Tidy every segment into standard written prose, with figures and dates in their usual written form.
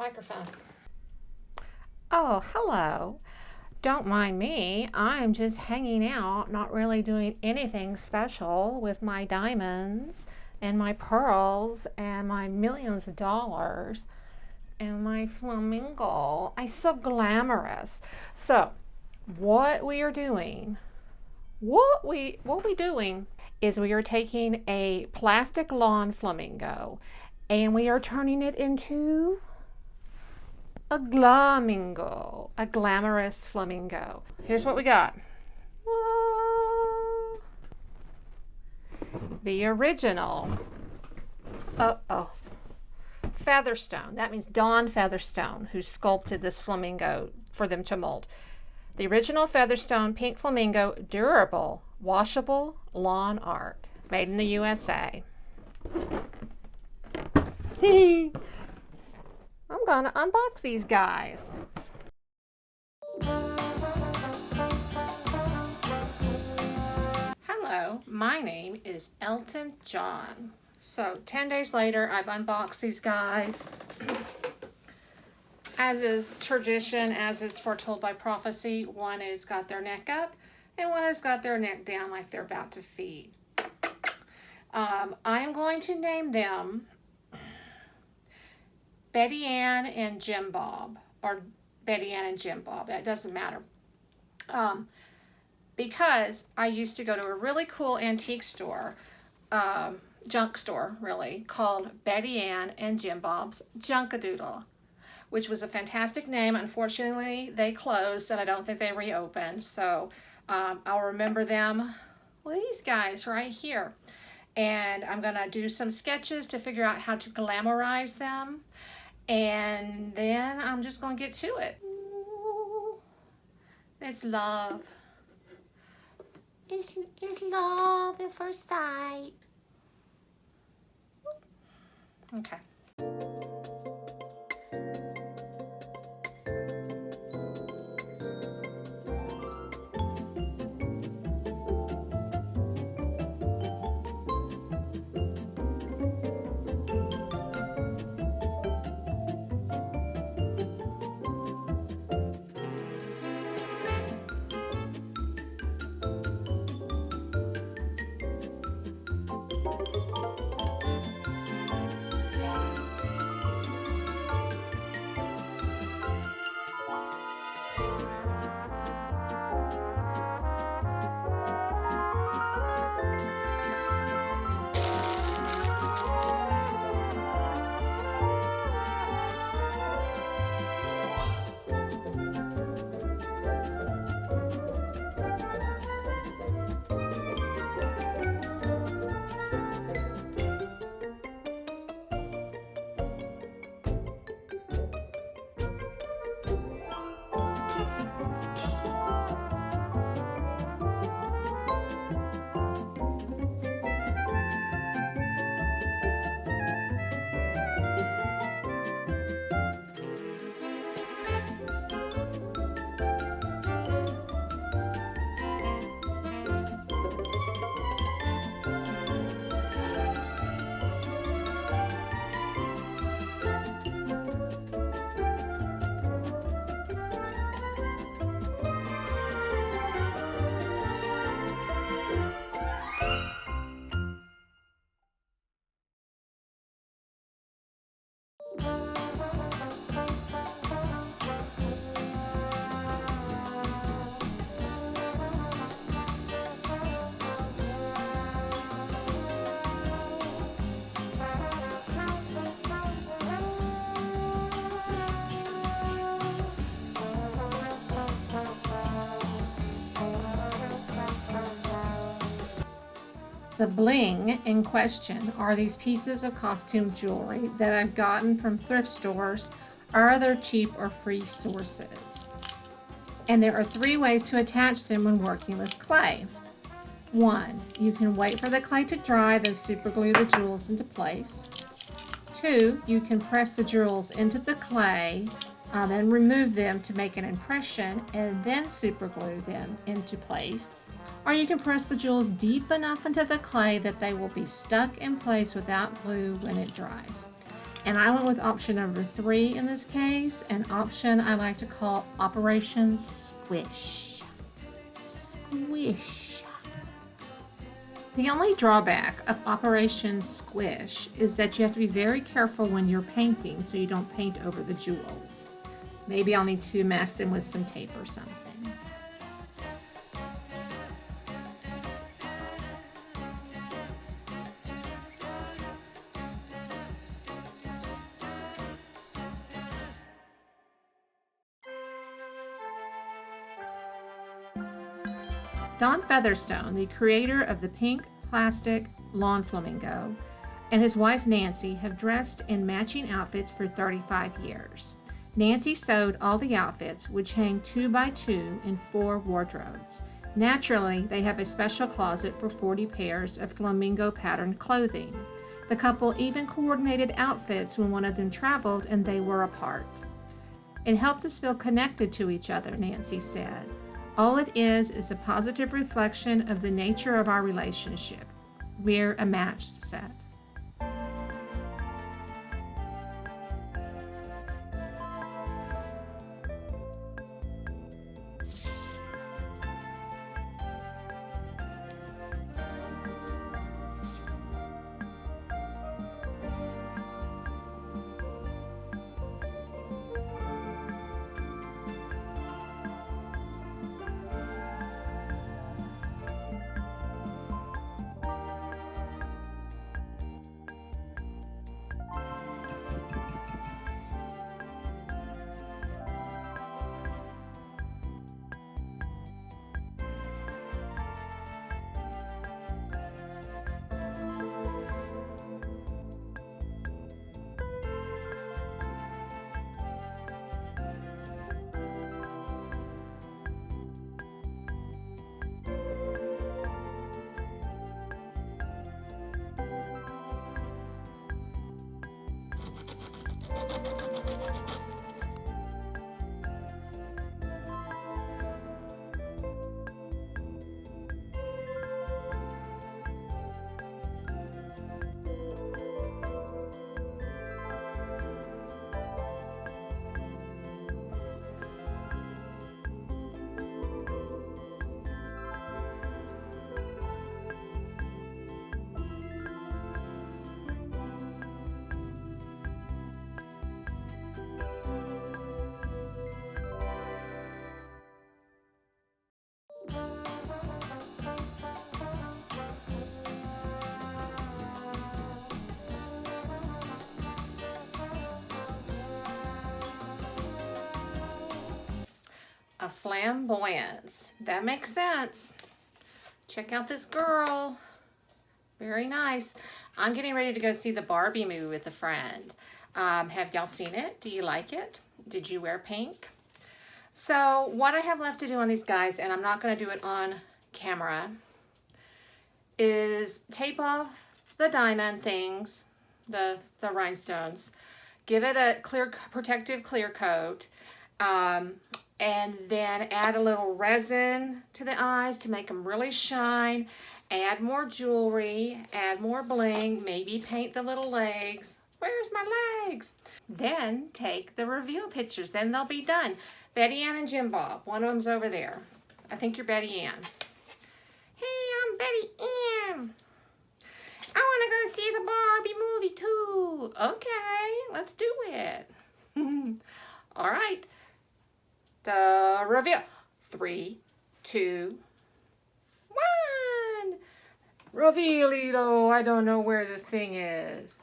Microphone. Oh, hello. Don't mind me. I'm just hanging out, not really doing anything special with my diamonds and my pearls and my millions of dollars and my flamingo. I'm so glamorous. So, what we are doing, what we doing is we are taking a plastic lawn flamingo and we are turning it into a glamingo, a glamorous flamingo. Here's what we got. The original. Featherstone. That means Don Featherstone, who sculpted this flamingo for them to mold. The original Featherstone pink flamingo, durable, washable lawn art, made in the USA. I'm gonna unbox these guys. Hello, my name is Elton John. So 10 days later, I've unboxed these guys. As is tradition, as is foretold by prophecy, one has got their neck up and one has got their neck down like they're about to feed. I am going to name them Betty Ann and Jim Bob, or Betty Ann and Jim Bob. That doesn't matter. Because I used to go to a really cool antique store, junk store really, called Betty Ann and Jim Bob's Junkadoodle, which was a fantastic name. Unfortunately, they closed and I don't think they reopened. So I'll remember them with these guys right here. And I'm gonna do some sketches to figure out how to glamorize them. And then I'm just gonna get to it. Ooh, it's love. It's love at first sight. Okay. The bling in question are these pieces of costume jewelry that I've gotten from thrift stores or other cheap or free sources. And there are 3 ways to attach them when working with clay. 1, you can wait for the clay to dry, then super glue the jewels into place. 2, you can press the jewels into the clay and remove them to make an impression and then super glue them into place. Or you can press the jewels deep enough into the clay that they will be stuck in place without glue when it dries. And I went with option number 3 in this case, an option I like to call Operation Squish. Squish. The only drawback of Operation Squish is that you have to be very careful when you're painting so you don't paint over the jewels. Maybe I'll need to mask them with some tape or something. Don Featherstone, the creator of the pink plastic lawn flamingo, and his wife Nancy have dressed in matching outfits for 35 years. Nancy sewed all the outfits, which hang 2 by 2 in 4 wardrobes. Naturally, they have a special closet for 40 pairs of flamingo patterned clothing. The couple even coordinated outfits when one of them traveled and they were apart. It helped us feel connected to each other, Nancy said. All it is a positive reflection of the nature of our relationship. We're a matched set. A flamboyance. That makes sense. Check out this girl. Very nice. I'm getting ready to go see the Barbie movie with a friend. Have y'all seen it? Do you like it? Did you wear pink? So what I have left to do on these guys, and I'm not going to do it on camera, is tape off the diamond things, the rhinestones, give it a protective clear coat, and then add a little resin to the eyes to make them really shine. Add more jewelry, add more bling, maybe paint the little legs. Where's my legs? Then take the reveal pictures, then they'll be done. Betty Ann and Jim Bob, one of them's over there. I think you're Betty Ann. Hey, I'm Betty Ann. I wanna go see the Barbie movie too. Okay, let's do it. All right. The reveal. 3, 2, 1. Revealito. I don't know where the thing is.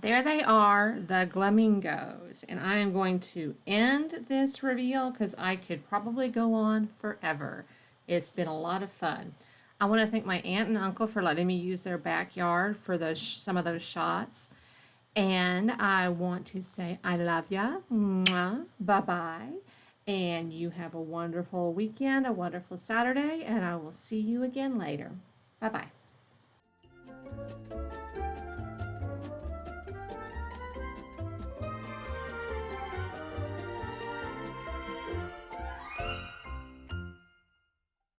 there they are, the Glamingos. And I am going to end this reveal because I could probably go on forever. It's been a lot of fun. I want to thank my aunt and uncle for letting me use their backyard for those some of those shots. And I want to say I love ya. Mwah. Bye-bye. And you have a wonderful weekend, a wonderful Saturday, and I will see you again later. Bye-bye.